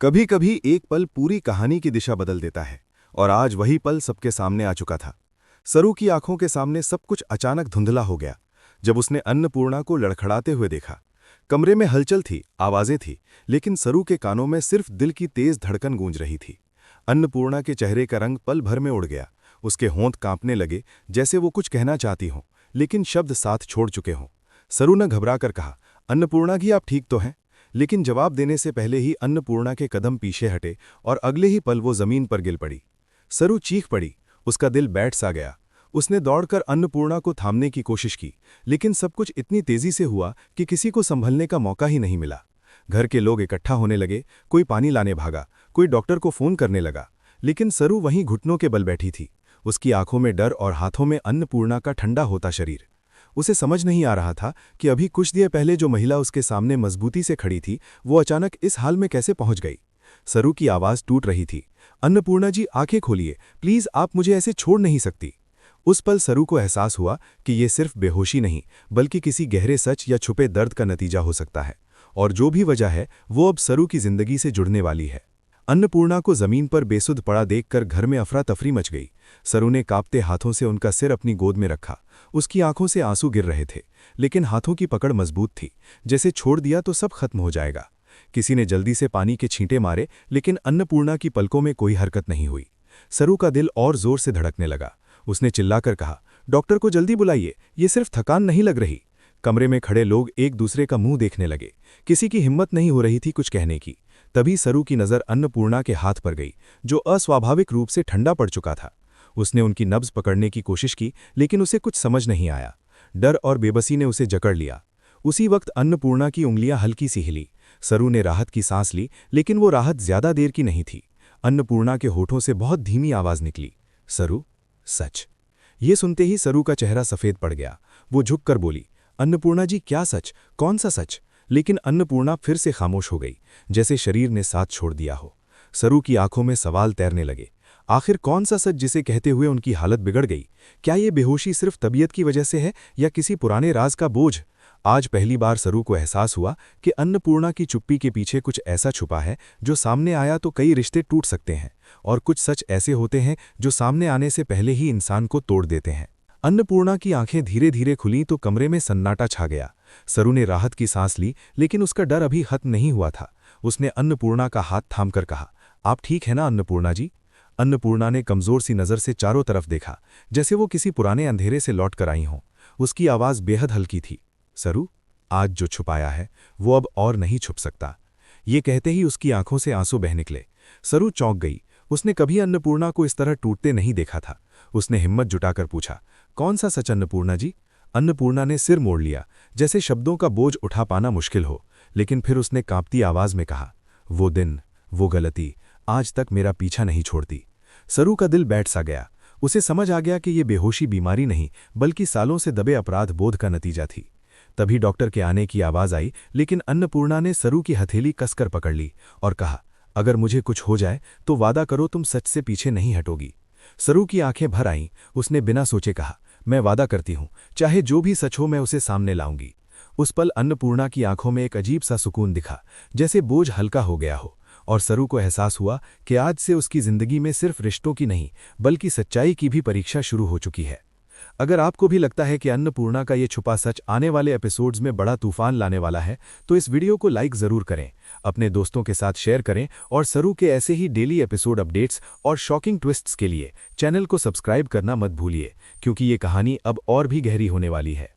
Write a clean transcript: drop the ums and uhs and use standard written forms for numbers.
कभी कभी एक पल पूरी कहानी की दिशा बदल देता है। और आज वही पल सबके सामने आ चुका था। सरू की आंखों के सामने सब कुछ अचानक धुंधला हो गया जब उसने अन्नपूर्णा को लड़खड़ाते हुए देखा। कमरे में हलचल थी, आवाजें थी, लेकिन सरू के कानों में सिर्फ दिल की तेज धड़कन गूंज रही थी। अन्नपूर्णा के चेहरे का रंग पल भर में उड़ गया। उसके होंठ कांपने लगे, जैसे वो कुछ कहना चाहती हों, लेकिन शब्द साथ छोड़ चुके हों। सरू ने घबरा कर कहा, अन्नपूर्णा जी, आप ठीक तो हैं? लेकिन जवाब देने से पहले ही अन्नपूर्णा के कदम पीछे हटे और अगले ही पल वो जमीन पर गिर पड़ी। सरू चीख पड़ी, उसका दिल बैठ सा गया। उसने दौड़कर अन्नपूर्णा को थामने की कोशिश की, लेकिन सब कुछ इतनी तेजी से हुआ कि किसी को संभलने का मौका ही नहीं मिला। घर के लोग इकट्ठा होने लगे, कोई पानी लाने भागा, कोई डॉक्टर को फोन करने लगा, लेकिन सरू वहीं घुटनों के बल बैठी थी। उसकी आंखों में डर और हाथों में अन्नपूर्णा का ठंडा होता शरीर। उसे समझ नहीं आ रहा था कि अभी कुछ देर पहले जो महिला उसके सामने मजबूती से खड़ी थी, वो अचानक इस हाल में कैसे पहुंच गई। सरू की आवाज टूट रही थी, अन्नपूर्णा जी, आंखें खोलिए प्लीज, आप मुझे ऐसे छोड़ नहीं सकती। उस पल सरू को एहसास हुआ कि ये सिर्फ बेहोशी नहीं, बल्कि किसी गहरे सच या छुपे दर्द का नतीजा हो सकता है। और जो भी वजह है, वो अब सरू की जिंदगी से जुड़ने वाली है। अन्नपूर्णा को जमीन पर बेसुध पड़ा देखकर घर में अफरा तफरी मच गई। सरू ने कांपते हाथों से उनका सिर अपनी गोद में रखा। उसकी आंखों से आंसू गिर रहे थे, लेकिन हाथों की पकड़ मजबूत थी, जैसे छोड़ दिया तो सब खत्म हो जाएगा। किसी ने जल्दी से पानी के छींटे मारे, लेकिन अन्नपूर्णा की पलकों में कोई हरकत नहीं हुई। सरू का दिल और जोर से धड़कने लगा। उसने चिल्लाकर कहा, डॉक्टर को जल्दी बुलाइए, ये सिर्फ थकान नहीं लग रही। कमरे में खड़े लोग एक दूसरे का मुंह देखने लगे। किसी की हिम्मत नहीं हो रही थी कुछ कहने की। तभी सरू की नज़र अन्नपूर्णा के हाथ पर गई, जो अस्वाभाविक रूप से ठंडा पड़ चुका था। उसने उनकी नब्ज पकड़ने की कोशिश की, लेकिन उसे कुछ समझ नहीं आया। डर और बेबसी ने उसे जकड़ लिया। उसी वक्त अन्नपूर्णा की उंगलियां हल्की सी हिली। सरू ने राहत की सांस ली, लेकिन वो राहत ज्यादा देर की नहीं थी। अन्नपूर्णा के होठों से बहुत धीमी आवाज निकली, सरू, सच। ये सुनते ही सरू का चेहरा सफेद पड़ गया। वो झुककर बोली, अन्नपूर्णा जी, क्या सच? कौन सा सच? लेकिन अन्नपूर्णा फिर से खामोश हो गई, जैसे शरीर ने साथ छोड़ दिया हो। सरू की आंखों में सवाल तैरने लगे। आखिर कौन सा सच जिसे कहते हुए उनकी हालत बिगड़ गई? क्या ये बेहोशी सिर्फ तबीयत की वजह से है, या किसी पुराने राज का बोझ? आज पहली बार सरू को एहसास हुआ कि अन्नपूर्णा की चुप्पी के पीछे कुछ ऐसा छुपा है जो सामने आया तो कई रिश्ते टूट सकते हैं, और कुछ सच ऐसे होते हैं जो सामने आने से पहले ही इंसान को तोड़ देते हैं। अन्नपूर्णा की आंखें धीरे धीरे खुलीं तो कमरे में सन्नाटा छा गया। सरू ने राहत की सांस ली, लेकिन उसका डर अभी खत्म नहीं हुआ था। उसने अन्नपूर्णा का हाथ थामकर कहा, आप ठीक है ना अन्नपूर्णा जी? अन्नपूर्णा ने कमजोर सी नजर से चारों तरफ देखा, जैसे वो किसी पुराने अंधेरे से लौट कर आई हों। उसकी आवाज बेहद हल्की थी, सरू, आज जो छुपाया है वो अब और नहीं छुप सकता। ये कहते ही उसकी आंखों से आंसू बह निकले। सरू चौंक गई। उसने कभी अन्नपूर्णा को इस तरह टूटते नहीं देखा था। उसने हिम्मत जुटाकर पूछा, कौन सा सच अन्नपूर्णा जी? अन्नपूर्णा ने सिर मोड़ लिया, जैसे शब्दों का बोझ उठा पाना मुश्किल हो, लेकिन फिर उसने कांपती आवाज में कहा, वो दिन, वो गलती आज तक मेरा पीछा नहीं छोड़ती। सरू का दिल बैठ सा गया। उसे समझ आ गया कि ये बेहोशी बीमारी नहीं, बल्कि सालों से दबे अपराध बोध का नतीजा थी। तभी डॉक्टर के आने की आवाज आई, लेकिन अन्नपूर्णा ने सरू की हथेली कसकर पकड़ ली और कहा, अगर मुझे कुछ हो जाए तो वादा करो तुम सच से पीछे नहीं हटोगी। सरू की आंखें भर आईं। उसने बिना सोचे कहा, मैं वादा करती हूं, चाहे जो भी सच हो मैं उसे सामने लाऊंगी। उस पल अन्नपूर्णा की आंखों में एक अजीब सा सुकून दिखा, जैसे बोझ हल्का हो गया हो। और सरू को एहसास हुआ कि आज से उसकी जिंदगी में सिर्फ रिश्तों की नहीं, बल्कि सच्चाई की भी परीक्षा शुरू हो चुकी है। अगर आपको भी लगता है कि अन्नपूर्णा का ये छुपा सच आने वाले एपिसोड्स में बड़ा तूफान लाने वाला है, तो इस वीडियो को लाइक जरूर करें, अपने दोस्तों के साथ शेयर करें, और सरू के ऐसे ही डेली एपिसोड अपडेट्स और शॉकिंग ट्विस्ट्स के लिए चैनल को सब्सक्राइब करना मत भूलिए, क्योंकि ये कहानी अब और भी गहरी होने वाली है।